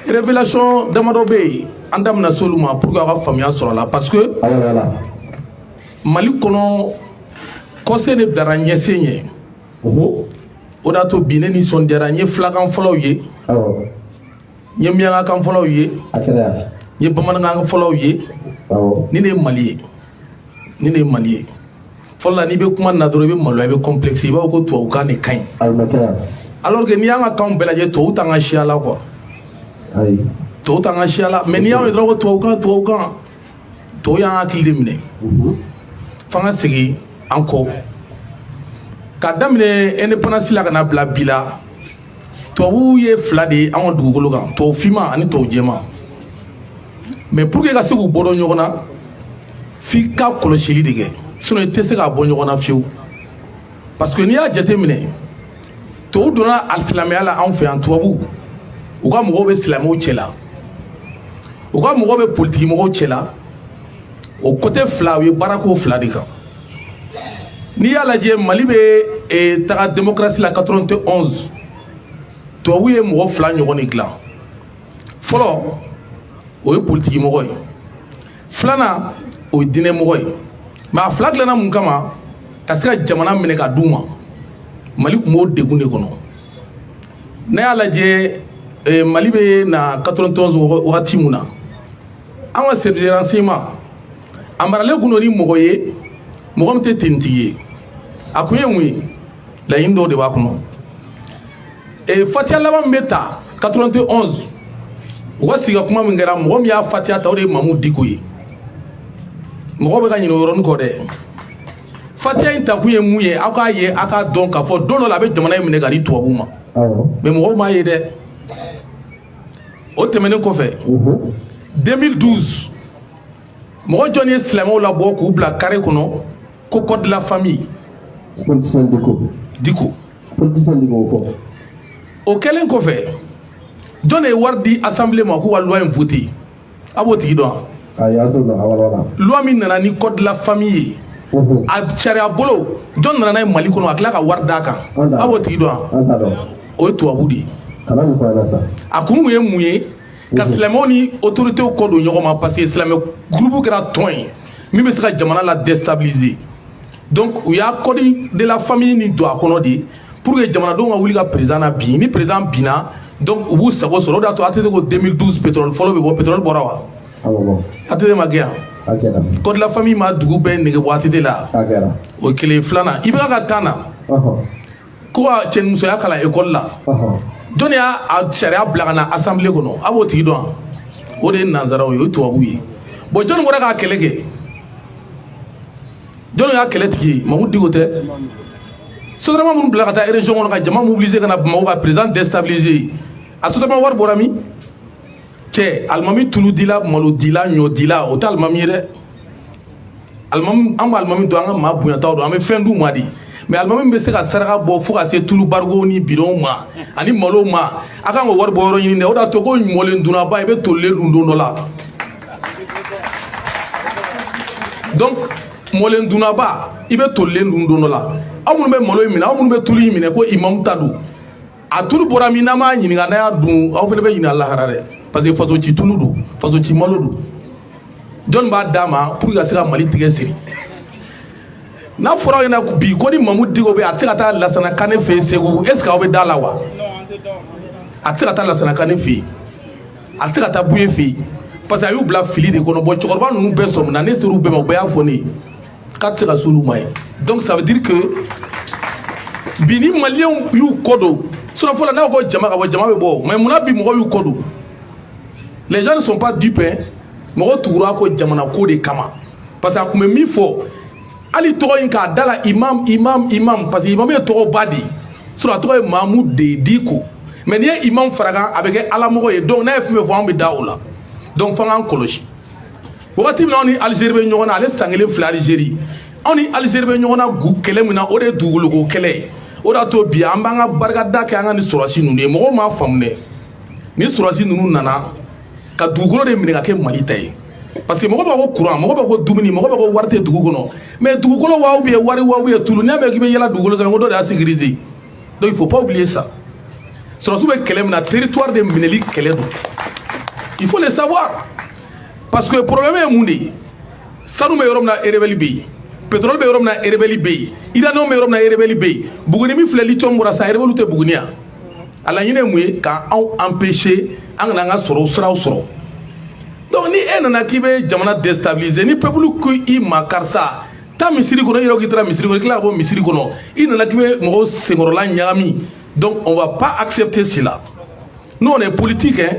Révélation d'Amadobe, Andam Nasoluma, pour avoir famille sur la parce que Mali kono conseil de Daranye Seigneur. Odato bine ni son dernier flagan follow ye. Nyemia kan follow ye. Ye bamana follow ye. Ni ne Mali. Ni ne Mali. Folla ni be kuma na doro be malo be complexe ba ko to ka ne kan. Alors que ni anga kan belaje to utanga shiala quoi. To utanga shiala mais ni anga dro to ka to ya akili mine. Fanga sigi anko kadamine indépendance la kana bla bila to ye flade an dugukolo kan to fima ani to jema mais pour que ka se ku bodo nyogona fi ka kolosili dige sinon ite se ka bo nyogona fiu parce que ni ya jete mine to dona al-islamia la an fe an tubabu u ka mogo be islamo cela u ka mogo be politique mogo cela au côté fla ye barako fla de kan ni ya lajɛ Mali bɛ taga démocratie la 91 tubabu ye mɔgɔ fila ɲɔgɔn de dilan fɔlɔ o ye politique mɔgɔ ye filanan o ye diinɛ mɔgɔ ye mais a fila dilanna mun kama ka se ka jamana minɛ ka d'u ma Mali tun b'o degun de kɔnɔ ne y'a lajɛ Mali bɛ na 91 wagati mun na an ka service de renseignement a maralen kun don ni mɔgɔ ye mɔgɔ min tɛ tentigi ye a kun ye mun ye laɲini dɔw de b'a kɔnɔ fatiya laban min bɛ ta 91 u ka sigi ka kuma min kɛra mɔgɔ min y'a fatiya ta o de ye Mamu Diko ye mɔgɔ bɛ ka ɲinɛ o yɔrɔnin kɔ dɛ fatiya in ta kun ye mun ye aw k'a ye aw k'a dɔn k'a fɔ don dɔ la a bɛ jamana in minɛ ka di tubabuw ma mais mɔgɔw m'a ye dɛ o tɛmɛnen kɔfɛ 2012 mɔgɔ jɔn ye silamɛw labɔ k'u bila carré kɔnɔ ko code de la famille Diko o kɛlen kɔfɛ jɔn de ye wari di assemblée ma k'u ka loi in voter a b'o tigi dɔn wa loi min nana ni code de la famille ye a sariya bolo jɔn nana n'a ye Mali kɔnɔ a tila ka wari d'a kan a b'o tigi dɔn wa o ye tubabu de ye a kun ye mun ye ka silamɛw ni autorités kɔ don ɲɔgɔn ma parce que silamɛ groupe kɛra tɔn ye min bɛ se ka jamana la déstabiliser donc u y'a code de la famille ni don a kɔnɔ de pour que jamanadenw ka wuli ka président na bin ni président binna donc u b'u sago sɔrɔ o de y'a to ATT ko 2012 pétrole fɔlɔ bɛ bɔ pétrole bɔra wa ATT ma kɛ yan code de la famille ma dugu bɛɛ nege bɔ ATT la o kelen filanan i bɛ ka taa na ko ka cɛnimusoya kalan école la jɔn y'a sariya bila ka na assemblée kɔnɔ a b'o tigi dɔn wa o de ye nanzaraw ye o ye tubabuw ye bon jɔn bɔra k'a kɛlɛ kɛ jɔn y'a kɛlɛ tigi ye Mamu Diko tɛ sotarama minnu bila ka taa région kɔnɔ ka jama mobiliser ka na Bamakɔ ka président déstabiliser a sotarama wari bɔra min cɛ alimami tulu dila malo dila ɲɔ dila o tɛ alimami ye dɛ alimami an bɛ alimami dɔn an ka maa bonyataw don an bɛ fɛn d'u ma de mais alimami bɛ se ka saraka bɔ fo ka se tulu barigo ni bidɔnw ma ani malo ma a kan ka wari bɔ yɔrɔ ɲini dɛ o de y'a to ko mɔlen dunnaba i bɛ tolilen dun don dɔ la donc mɔlen dunnaba i bɛ tolilen dun don dɔ la aw minnu bɛ malo in minɛ aw minnu bɛ tulu in minɛ ko imamu ta don a tulu bɔra min n'an m'a ɲininka n'a y'a dun aw fana bɛ ɲinɛ lahara dɛ parce que faso ci tulu don faso ci malo don jɔn b'a d'a ma pour que ka se ka Mali tigɛ siri n'a fɔra aw ɲɛna bi ko ni Mamu Diko bɛ a tɛ se ka taa Lassana Kanɛ fɛ yen Segu est ce que aw bɛ da la wa a tɛ se ka taa Lassana Kanɛ fɛ yen a tɛ se ka taa Buye fɛ yen parce que a y'u bila fili de kɔnɔ bon cɛkɔrɔba ninnu bɛɛ sɔminna ne ser'u bɛɛ ma u bɛɛ y'a fɔ ne ye k'a tɛ se ka s'olu ma ye donc ça veut dire que bi ni maliyɛnw y'u kɔ don sinon fɔlɔ n'a ko jama ka bɔ jama bɛ bɔ mais munna bi mɔgɔw y'u kɔ don les gens ne sont pas dupes mɔgɔ tugura ko jamana ko de kama parce que a tun bɛ min fɔ hali tɔgɔ in k'a da la imam parce que imam ye tɔgɔ ba de ye sinon a tɔgɔ ye Mamu Diko mais n'i ye imam fara kan a bɛ kɛ alamɔgɔ ye donc n'a ye fɛn fɛn fɔ an bɛ da o la donc f'an k'an kɔlɔsi wagati min na anw ni Algérie bɛ ɲɔgɔn na ale san kelen fila Algérie anw ni Algérie bɛ ɲɔgɔn na kɛlɛ min na o de ye dugukolo kɛlɛ ye o de y'a to bi an b'an ka barikada kɛ an ka ni sɔrɔsi ninnu ye mɔgɔw m'a faamu dɛ ni sɔrɔsi ninnu nana ka dugukolo de minɛ ka kɛ Mali ta ye parce que mɔgɔ b'a ko courant mɔgɔ b'a ko dumuni mɔgɔ b'a ko wari tɛ dugu kɔnɔ mais dugukolo wa ou bien wari wa ou bien tulu n'i y'a mɛn k'i bɛ yala dugukolo sanfɛ ko dɔ de y'a sécuriser donc il faut pas oublier ça sɔrɔsiw bɛ kɛlɛ min na territoire de minɛli kɛlɛ don il faut le savoir parce que problème ye mun de ye sanu bɛ yɔrɔ min na rebelle bɛ yen pétrole bɛ yɔrɔ min na rebelle bɛ yen uranium bɛ yɔrɔ min na rebelle bɛ yen Buguni min filɛ lithium bɔra sa rebelle tɛ Buguni yan a laɲini ye mun ye k'anw empêcher an kana an ka sɔrɔ siraw sɔrɔ donc ni e nana k'i bɛ jamana déstabiliser ni peuple ko i ma karisa taa misiri kɔnɔ i yɛrɛ k'i taara misiri kɔnɔ i tila ka bɔ misiri kɔnɔ i nana k'i bɛ mɔgɔw senkɔrɔla ɲagami donc on va pas accepter cela nous on est politique hein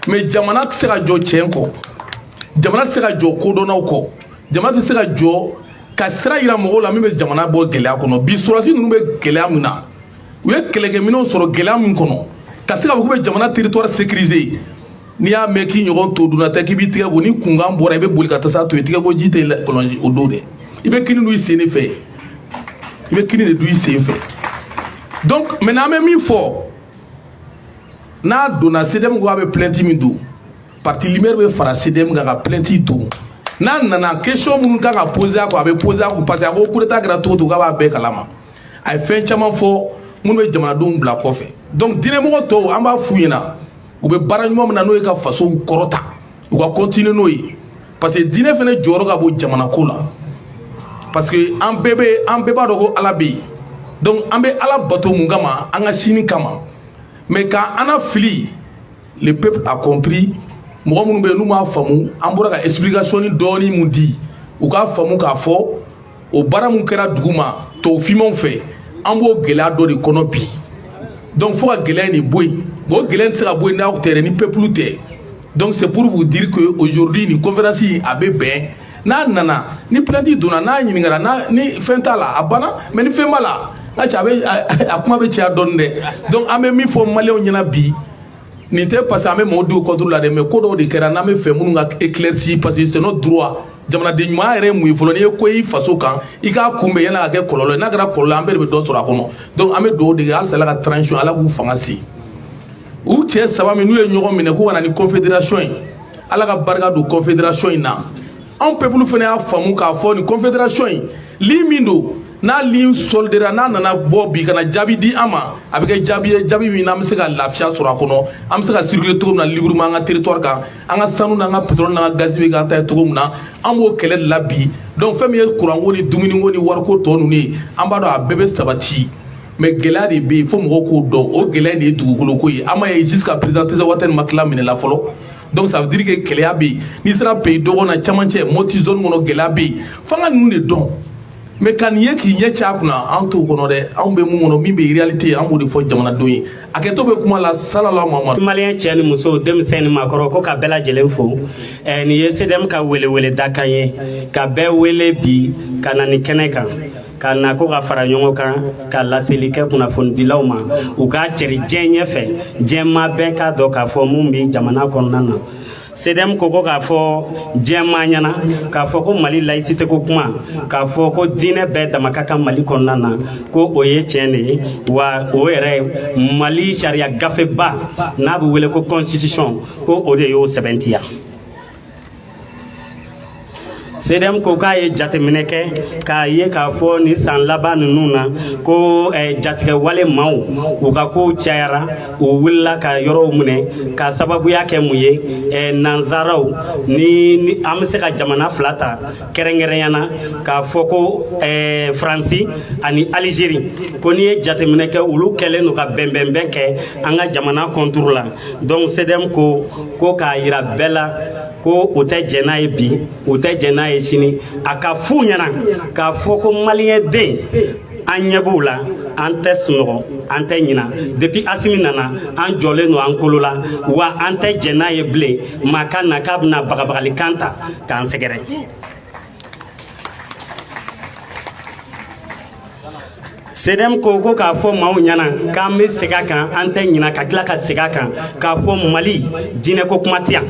mais jamana tɛ se ka jɔ tiɲɛ kɔ jamana tɛ se ka jɔ kodɔnnaw kɔ jamana tɛ se ka jɔ ka sira yira mɔgɔw la min bɛ jamana bɔ gɛlɛya kɔnɔ bi sɔrɔdasi ninnu bɛ gɛlɛya min na u ye kɛlɛkɛminɛnw sɔrɔ gɛlɛya min kɔnɔ ka se ka fɔ k'u bɛ jamana territoire sécuriser n'i y'a mɛn k'i ɲɔgɔn to dunna tɛ k'i b'i tigɛ ko ni kunkan bɔra i bɛ boli ka tasa to yen tigɛ ko ji tɛ kɔlɔnji o don dɛ i bɛ kini don i sen de fɛ i bɛ kini de don i sen fɛ donc maintenant an bɛ min fɔ n'a donna CDM ko a bɛ plainte min don parti lumière bɛ fara CDM kan ka plainte don n'a nana question minnu kan ka poser a ko a bɛ poser a kun parce que a ko coup d'état kɛra cogo o cogo k'a b'a bɛɛ kalama a ye fɛn caman fɔ minnu bɛ jamanadenw bila kɔfɛ donc diinɛmɔgɔ tɔw an b'a f'u ɲɛna u bɛ baara ɲuman min na n'o ye ka fasow kɔrɔta u ka continuer n'o ye parce que diinɛ fana jɔyɔrɔ ka bon jamana ko la parce que an bɛɛ b'a dɔn ko Ala bɛ yen donc an bɛ Ala bato mun kama an ka sini kama mais ka an na fili le peuple a compris mɔgɔ minnu bɛ yen n'u m'a faamu an bɔra ka explication ni dɔɔni mun di u k'a faamu k'a fɔ o baara mun kɛra dugu ma tɔwfinmanw fɛ an b'o gɛlɛya dɔ de kɔnɔ bi donc fo ka gɛlɛya nin bɔ yen bon o gɛlɛya tɛ se ka bɔ yen n'aw tɛ ni peuple tɛ donc c'est pour vous dire que aujourd'hui ni conférence a bɛ bɛn n'a nana ni plainte donna n'a ɲininkara ni fɛn t'a la a banna mais ni fɛn b'a la n ka cɛ a kuma bɛ caya dɔɔni dɛ donc an bɛ min fɔ maliyɛnw ɲɛna bi nin tɛ parce que an bɛ mɔgɔw denw contre la dɛ mais ko dɔw de kɛra n'an bɛ fɛ minnu ka éclairci parce que c'est notre droit jamanaden ɲuman yɛrɛ ye mun ye fɔlɔ n'i ye ko y'i faso kan i k'a kunbɛn yanni a ka kɛ kɔlɔlɔ ye n'a kɛra kɔlɔlɔ an bɛɛ de bɛ dɔ sɔrɔ a kɔnɔ donc an bɛ dugawu de kɛ halisa Ala ka transition Ala k'u fanga se u cɛ saba min n'u ye ɲɔgɔn minɛ k'u ka na ni confédération ye Ala ka barika don confédération in na anw peuple fana y'a faamu k'a fɔ nin confédération in li min don n'a li soldera n'a nana bɔ bi ka na jaabi di an ma a bɛ kɛ jaabi ye jaabi min n'an bɛ se ka lafiya sɔrɔ a kɔnɔ an bɛ se ka circuler cogo min na librement an ka territoire kan an ka sanu n'an ka pétrole n'an ka gaz bɛ k'an ta ye cogo min na an b'o kɛlɛ de la bi donc fɛn min ye courant ko ni dumuni ko ni wariko tɔ ninnu ye an b'a dɔn a bɛɛ bɛ sabati mais gɛlɛya de bɛ yen fo mɔgɔw k'o dɔn o gɛlɛya de ye dugukolo ko ye an m'a ye jusqu'à présent Teza Watani ma tila minɛ la fɔlɔ donc ça veut dire que gɛlɛya bɛ yen n'i sera pays dɔgɔ na camancɛ Mopti zone kɔnɔ gɛlɛya bɛ yen f'an ka ninnu de dɔn mais ka nin ye k'i ɲɛ ci a kunna an t'o kɔnɔ dɛ anw bɛ mun kɔnɔ min bɛ réalité ye an b'o de fɔ jamanadenw ye a kɛtɔ bɛ kuma la sallallahu Muhamadu. maliyɛn cɛ ni muso denmisɛn ni maakɔrɔ ko ka bɛɛ lajɛlen fo nin ye CDM ka welewele dakan ye ka bɛɛ wele bi ka na nin kɛnɛ kan ka na ko ka fara ɲɔgɔn kan ka laseli kɛ kunnafonidilaw ma u k'a cɛri diɲɛ ɲɛfɛ diɲɛmaa bɛɛ k'a dɔn k'a fɔ mun bɛ jamana kɔnɔna na CDM ko k'a fɔ diɲɛmaa ɲɛna k'a fɔ ko Mali laïcité ko kuma k'a fɔ ko diinɛ bɛɛ dama ka kan Mali kɔnɔna na ko o ye tiɲɛ de ye wa o yɛrɛ Mali sariya gafeba n'a bɛ wele ko constitution ko o de y'o sɛbɛntiya CDM ko k'a ye jateminɛ kɛ k'a ye k'a fɔ ni san laban ninnu na ko jatigɛwale maaw u ka kow cayara u wulila ka yɔrɔw minɛ ka sababuya kɛ mun ye nanzaraw ni an bɛ se ka jamana fila ta kɛrɛnkɛrɛnya na k'a fɔ ko Faransi ani Alizeri ko n'i ye jateminɛ kɛ olu kɛlen don ka bɛnbɛnbɛn kɛ an ka jamana contour la donc CDM ko k'a yira bɛɛ la ko o tɛ jɛn n'a ye bi o tɛ jɛn n'a ye sini a ka f'u ɲɛna k'a fɔ ko maliyɛn den an ɲɛ b'u la an tɛ sunɔgɔ an tɛ ɲina depuis Asimi nana an jɔlen don an kolo la wa an tɛ jɛn n'a ye bilen maa ka na k'a bɛna bagabagalikan ta k'an sɛgɛrɛ CDM ko k'a fɔ maaw ɲɛna k'an bɛ segin a kan an tɛ ɲina ka tila ka segin a kan k'a fɔ Mali diinɛ ko kuma tɛ yan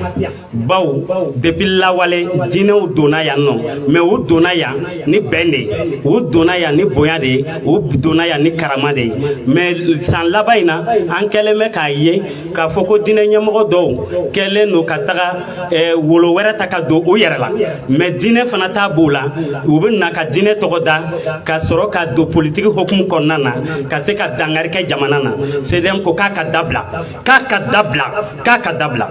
bawo depuis lawale diinɛw donna yan nɔ mais u donna yan ni bɛn de ye u donna yan ni bonya de ye u donna yan ni karama de ye mais san laban in na an kɛlen bɛ k'a ye k'a fɔ ko diinɛ ɲɛmɔgɔ dɔw kɛlen don ka taga wolo wɛrɛ ta ka don u yɛrɛ la mais diinɛ fana t'a b'o la u bɛ na ka diinɛ tɔgɔ da ka sɔrɔ ka don politique hokumu hukumu kɔnɔna na ka se ka dankari kɛ jamana na CDM ko k'a ka dabila k'a ka dabila k'a ka dabila.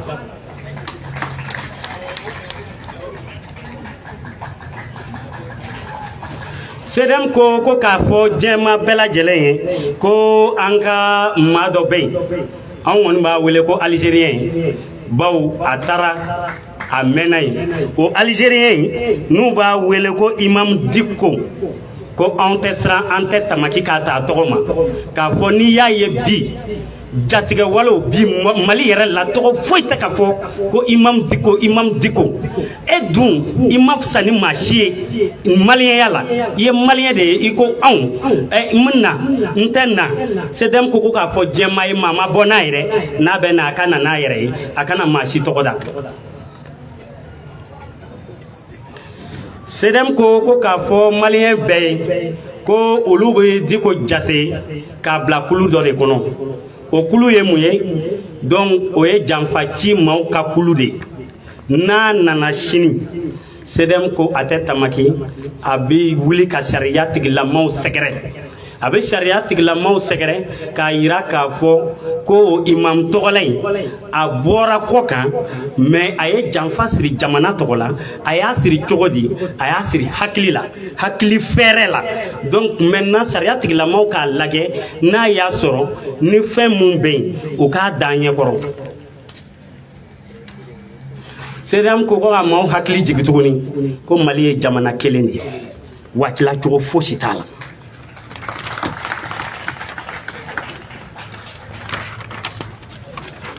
CDM ko k'a fɔ diɲɛma bɛɛ lajɛlen ye ko an ka maa dɔ bɛ yen an kɔni b'a wele ko Algérien baw a taara a mɛnna yen o Algérien n'u b'a wele ko Imam Dicko ko anw tɛ siran an tɛ tamaki k'a ta a tɔgɔ ma k'a fɔ n'i y'a ye bi jatigɛ walew bi Mali yɛrɛ la tɔgɔ foyi tɛ ka fɔ ko Imam Dicko e dun i ma fisa ni maa si ye maliyɛnya la i ye maliyɛn de ye i ko anw n na n tɛ na CDM ko k'a fɔ diɲɛma ye maa ma bɔ n'a yɛrɛ n'a bɛ na a ka na n'a yɛrɛ ye a kana maa si tɔgɔ da. CDM ko k'a fɔ maliyɛn bɛɛ ye ko olu bɛ Dicko jate k'a bila kulu dɔ de kɔnɔ o kulu ye mun ye donc o ye janfa ci maaw ka kulu de n'a nana sini CDM ko a tɛ tamaki a bɛ wuli ka sariya tigilamaw sɛgɛrɛ a bɛ sariya tigilamaw sɛgɛrɛ k'a yira k'a fɔ ko imam tɔgɔla in a bɔra kɔ kan mais a ye janfa siri jamana tɔgɔ la a y'a siri cogo di a y'a siri hakili la hakili fɛrɛ la donc maintenant sariya tigilamaw k'a lajɛ n'a y'a sɔrɔ ni fɛn mun bɛ yen o k'a dan ɲɛkɔrɔ. CDM ko ka maaw hakili jigin tuguni ko Mali ye jamana kelen de ye waatila cogo fosi t'a la.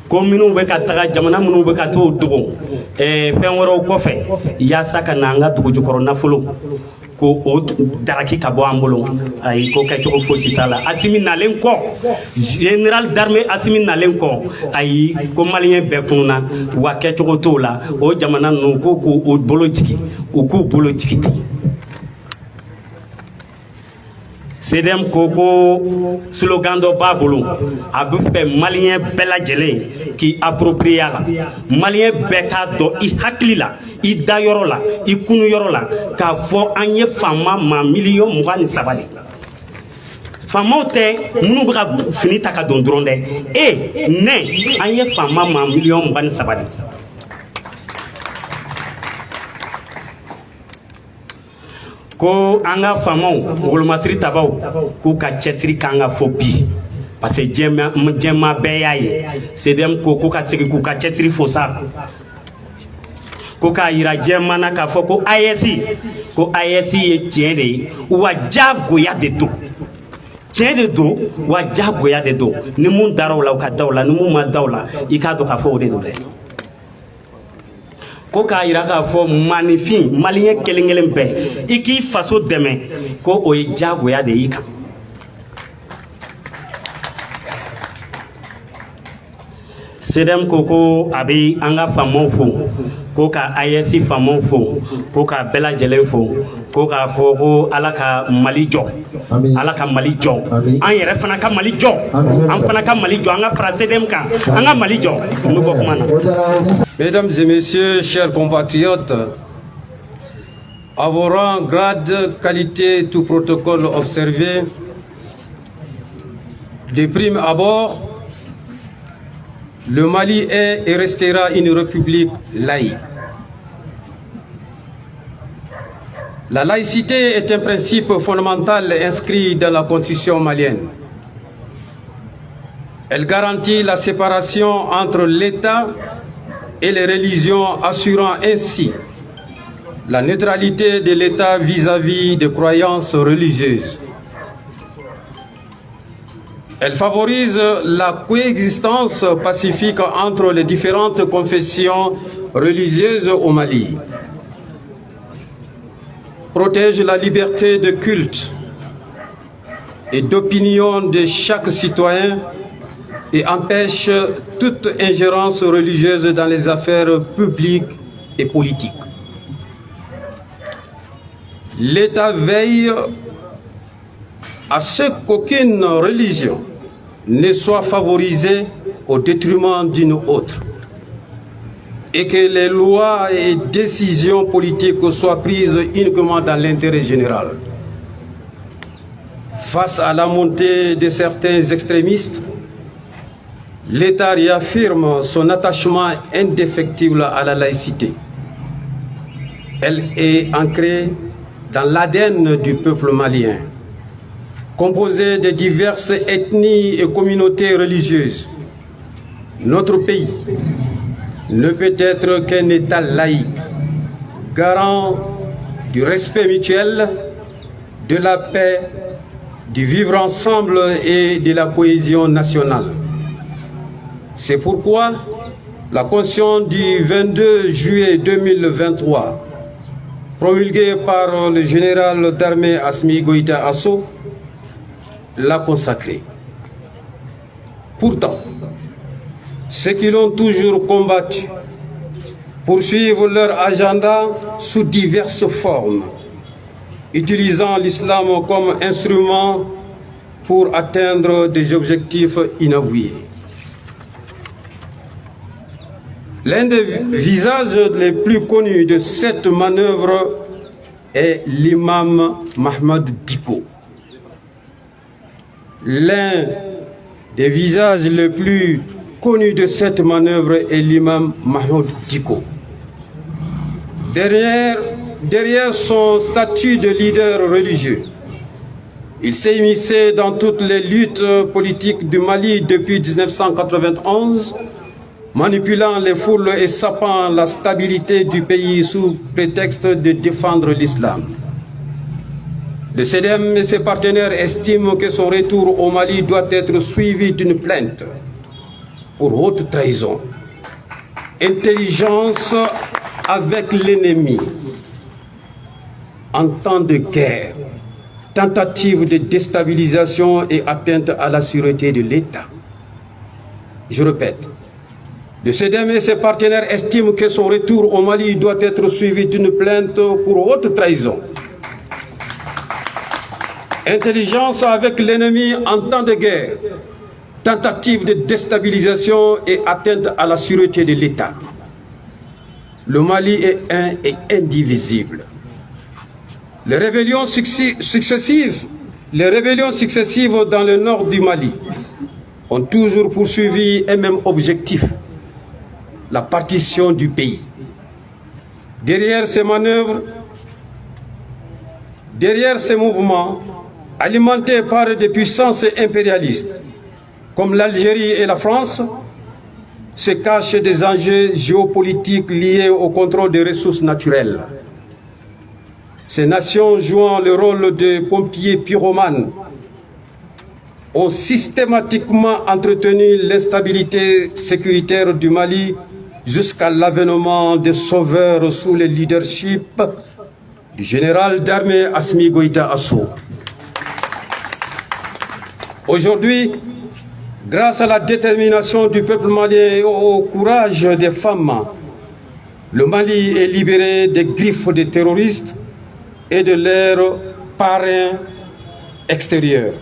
ko minnu bɛ ka taga jamana minnu bɛ ka t'o dogo fɛn wɛrɛw kɔfɛ yaasa ka na an ka dugu jukɔrɔ nafolo ko o daraki ka bɔ an bolo ayi ko kɛcogo fosi t'a la Asimi nalen kɔ général d'armée Asimi nalen kɔ ayi ko maliyɛn bɛɛ kununa wa kɛcogo t'o la o jamana ninnu ko k'u bolo jigi u k'u bolo jigi ten. CDM ko slogan dɔ b'a bolo a bɛ fɛ maliyɛn bɛɛ lajɛlen k'i approprier a la maliyɛn bɛɛ k'a dɔn i hakili la i dayɔrɔ la i kunuyɔrɔ la k'a fɔ an ye faama maa miliyɔn 23 de faamaw tɛ minnu bɛ ka fini ta ka don dɔrɔn dɛ ne an ye faama maa miliyɔn 23 de. ko an ka faamaw wolomasiri tabaw k'u ka cɛsiri k'an ka fɔ bi parce que diɲɛma bɛɛ y'a ye CDM ko k'u ka segin k'u ka cɛsiri fo sa ko k'a yira diɲɛma na k'a fɔ ko AES ye tiɲɛ de ye wa jagoya de don tiɲɛ de don wa jagoya de don ni mun dara o la o ka da o la ni mun ma da o la i k'a dɔn k'a fɔ o de don dɛ. ko k'a yira k'a fɔ maanifin maliyɛn kelen kelen bɛɛ i k'i faso dɛmɛ ko o ye jagoya de y'i kan. CDM ko a bɛ an ka faamaw fo ko ka AES faamaw fo ko ka bɛɛ lajɛlen fo ko k'a fɔ ko Ala ka Mali jɔ Ala ka Mali jɔ an yɛrɛ fana ka Mali jɔ an fana ka Mali jɔ an ka fara CDM kan an ka Mali jɔ n bɛ bɔ kuma na. Mesdames et messieurs, chers compatriotes, à vos rangs, grades, qualités, tout protocole observé, de prime abord, le Mali est et restera une république laïque. La laïcité est un principe fondamental inscrit dans la constitution malienne. Elle garantit la séparation entre l'État et les religions, assurant ainsi la neutralité de l'État vis-à-vis des croyances religieuses. Elle favorise la coexistence pacifique entre les différentes confessions religieuses au Mali, protège la liberté de culte et d'opinion de chaque citoyen et empêche toute ingérence religieuse dans les affaires publiques et politiques. L'État veille à ce qu'aucune religion ne soit favorisée au détriment d'une autre et que les lois et décisions politiques soient prises uniquement dans l'intérêt général. Face à la montée de certains extrémistes, l'État réaffirme son attachement indéfectible à la laïcité. Elle est ancrée dans l'ADN du peuple malien, composé de diverses ethnies et communautés religieuses. Notre pays ne peut être qu'un État laïque, garant du respect mutuel, de la paix, du vivre ensemble et de la cohésion nationale. C'est pourquoi la Constitution du 22 juillet 2023, promulguée par le général d'armée Assimi Goïta Asso, l'a consacrée. Pourtant, ceux qui l'ont toujours combattu poursuivent leur agenda sous diverses formes, utilisant l'islam comme instrument pour atteindre des objectifs inavoués. L'un des visages les plus connus de cette manœuvre est l'imam Mahmoud Dicko. L'un des visages les plus connus de cette manœuvre est l'imam Mahmoud Dicko. Derrière son statut de leader religieux, il s'est immiscé dans toutes les luttes politiques du Mali depuis 1991, manipulant les foules et sapant la stabilité du pays sous prétexte de défendre l'islam. Le CEDEM et ses partenaires estiment que son retour au Mali doit être suivi d'une plainte pour haute trahison, intelligence avec l'ennemi, en temps de guerre, tentative de déstabilisation et atteinte à la sûreté de l'État. Je répète, le CEDEM et ses partenaires estiment que son retour au Mali doit être suivi d'une plainte pour haute trahison, intelligence avec l'ennemi en temps de guerre, tentative de déstabilisation et atteinte à la sûreté de l'État. Le Mali est un et indivisible. Les rébellions successives dans le nord du Mali ont toujours poursuivi un même objectif: la partition du pays. Derrière ces manœuvres, derrière ces mouvements, alimentés par des puissances impérialistes, comme l'Algérie et la France, se cachent des enjeux géopolitiques liés au contrôle des ressources naturelles. Ces nations jouant le rôle de pompiers pyromanes ont systématiquement entretenu l'instabilité sécuritaire du Mali jusqu'à l'avènement des sauveurs sous le leadership du général d'armée Assimi Goïta Asso. Aujourd'hui, grâce à la détermination du peuple malien et au courage des femmes, le Mali est libéré des griffes des terroristes et de leurs parrains extérieurs.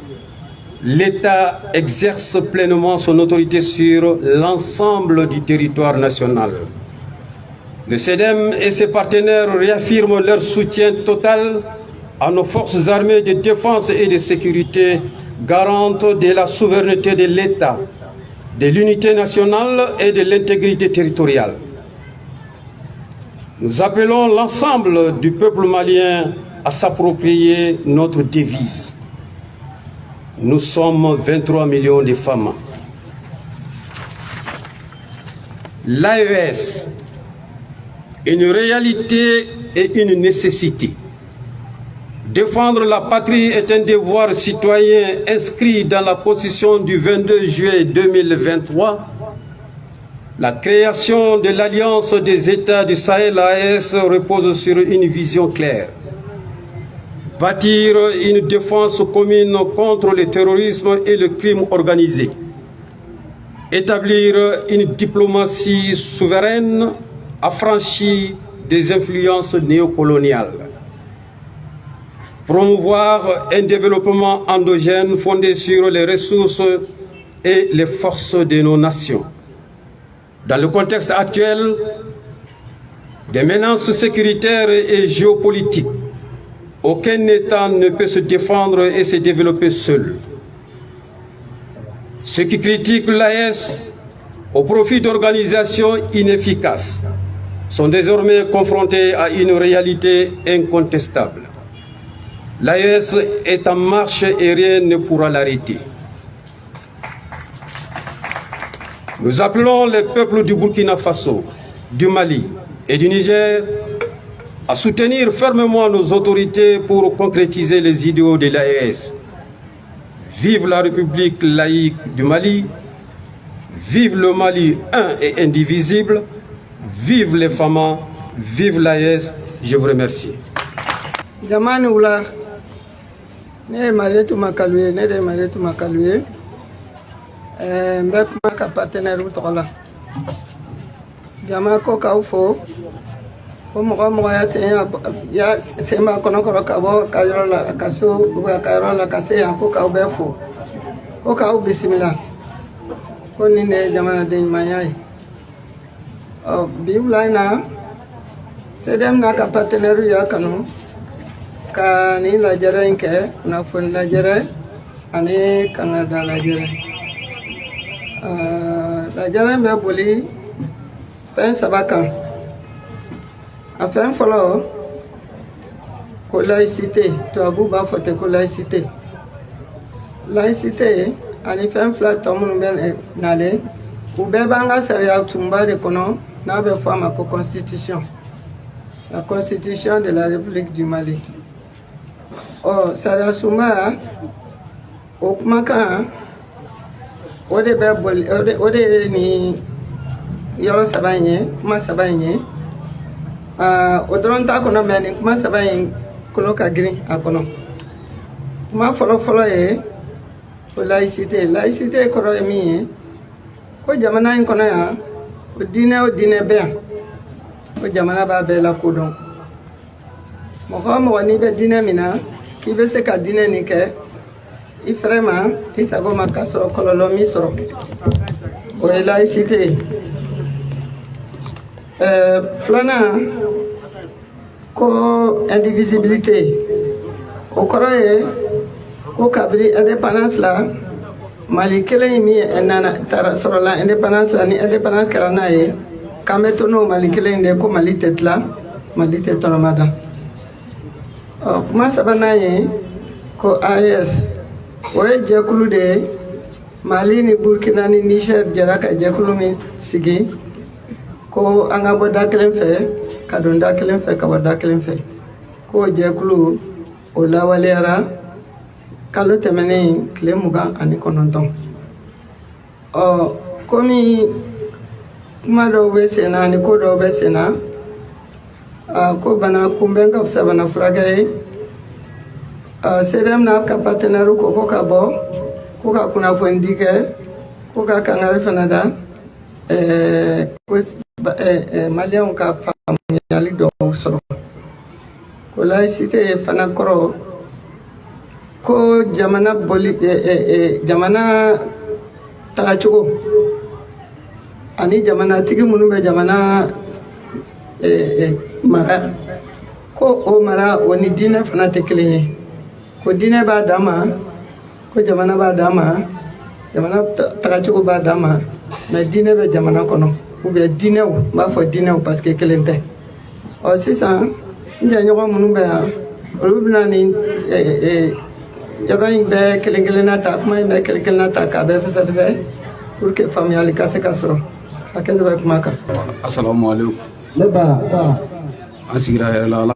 L'État exerce pleinement son autorité sur l'ensemble du territoire national. Le CEDEM et ses partenaires réaffirment leur soutien total à nos forces armées de défense et de sécurité, garantes de la souveraineté de l'État, de l'unité nationale et de l'intégrité territoriale. Nous appelons l'ensemble du peuple malien à s'approprier notre devise. Nous sommes 23 millions de femmes. L'AES, une réalité et une nécessité. Défendre la patrie est un devoir citoyen inscrit dans la Constitution du 22 juillet 2023. La création de l'Alliance des États du Sahel AES repose sur une vision claire. Bâtir une défense commune contre le terrorisme et le crime organisé. Établir une diplomatie souveraine affranchie des influences néocoloniales. Promouvoir un développement endogène fondé sur les ressources et les forces de nos nations. Dans le contexte actuel des menaces sécuritaires et géopolitiques, Aucun État ne peut se défendre et se développer seul. Ceux qui critiquent l'AES au profit d'organisations inefficaces sont désormais confrontés à une réalité incontestable. L'AES est en marche et rien ne pourra l'arrêter. Nous appelons les peuples du Burkina Faso, du Mali et du Niger à soutenir fermement nos autorités pour concrétiser les idéaux de l'AES. Vive la République laïque du Mali, vive le Mali un et indivisible, vive les femmes, vive l'AES. Je vous remercie. Jamani ula ne maretu makaluye ne de maretu makaluye mbek maka partenaire utola jama ko kaufo ko mo ya sema kono ko kabo kayola kaso uba kayola kase ya ko ka ubefo ko ka bismillah ko ni ne jamana de mayai biula na sedem na ka partenaire ya kanu ka ni lajara inke na fon lajara ani kanada lajara lajara me boli pen sabaka afin folo ko laïcité to abu ba fote ko laïcité ani fen fla to mun ben nale u be banga sharia tumba de kono na be fama ko constitution, la constitution de la République du Mali. Oh, Sara Souma, au Kumaka, ode bebol, ode ni yoro sabanye, kuma sabanye, odron ta kono meni, kuma sabanye kono kagri akono. Kuma follow ye, laïcité koro emi, ko jamana in kono ya, o dine bea, ko jamana ba be la kodon. Mo wani be dine mina, ki be se ka dine ni ke i frema i sago makasoro kololo mi soro o laïcité flana ko indivisibilité o koroye ko kabri indépendance la Mali kele mi enana tara soro la indépendance la ni indépendance karana ye kametono Mali kele inde ko Mali tetla Mali tetonamada. Kuma sabana ye ko AES oye jekulu de Mali ni Burkina ni Niger jaraka jekulu mi sigi ko anga bo dakelen fe ka don dakelen fe ka bo dakelen fe ko jekulu o lawalera kalo temene kile muga ani kononton komi kuma do be sena ni ko do be sena ko bana kumbenga sabana fragaye sedem na ka partenaire ko ka bo ko ka kuna fondike ko ka kangal fanada ko malien ka fam yali do soro ko laïcité fana koro ko jamana boli jamana tagachugo ani jamana tigi munu be jamana mara ko o mara woni dina fana te klinye ko dina ba dama ko jamana ba dama jamana tagachugo ba dama mais dina be jamana kono ou bien dina o ba fo dina o parce que kelente o sisa nja nyogo munu be olubna ni jogoy be kelengelena ta kuma be kelengelena ta ka be fese pour que famille kase kaso akende ba kuma ka. Assalamu alaikum. Leba an sigira hɛrɛ la ala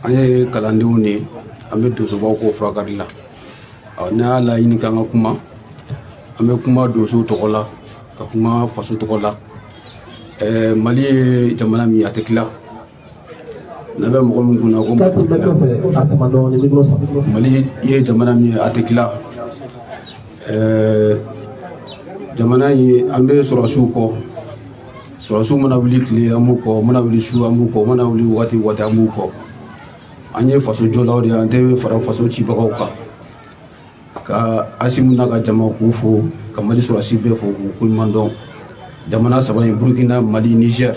an ye kalandenw ni an bɛ donsobaw ko furakari la ne y'a laɲini k'an ka kuma an bɛ kuma donso tɔgɔ la ka kuma faso tɔgɔ la Mali ye jamana min a tɛ tila ne bɛ mɔgɔ min kunna ko Mali ye jamana min a tɛ tila jamana in an bɛ sɔrɔsiw kɔ sɔrɔsiw mana wuli tile an b'u kɔ mana wuli su an b'u kɔ mana wuli waati an b'u kɔ an ye faso jɔlaw de an tɛ fara faso cibagaw kan ka Asimu n'a ka jama k'u fo ka Mali sɔrɔsi bɛɛ fo k'u koɲuman dɔn jamana saba in Burkina Mali Niger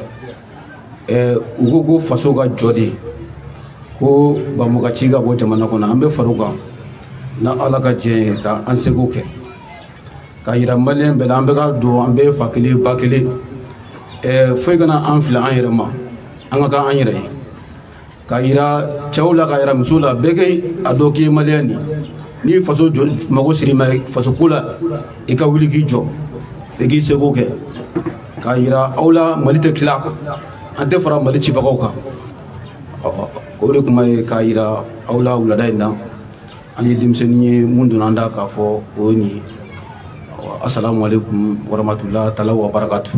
u ko faso ka jɔ de ko bamuka ci ka bɔ jamana kɔnɔ an bɛ far'o kan na ala ka diɲɛ ye ka an seko kɛ ka yira maliyɛn bɛɛ la an bɛ ka don an bɛɛ ye fa kelen ba kelen foyi kana an fila an yɛrɛ ma an ka kan an yɛrɛ ye ka yira cɛw la ka yira musow la bɛɛ kɛ a dɔn k'i ye maliyɛn de ni faso mago siri ma faso ko la i ka wuli k'i jɔ i k'i seko kɛ ka yira aw la mali tɛ tila an tɛ fara mali cibagaw kan o de kuma ye k'a yira aw la wulada in na an ye denmisɛnnin ye mun donna an da k'a fɔ o ye nin ye assalamu alaikum warahmatullahi taala wa barakatuh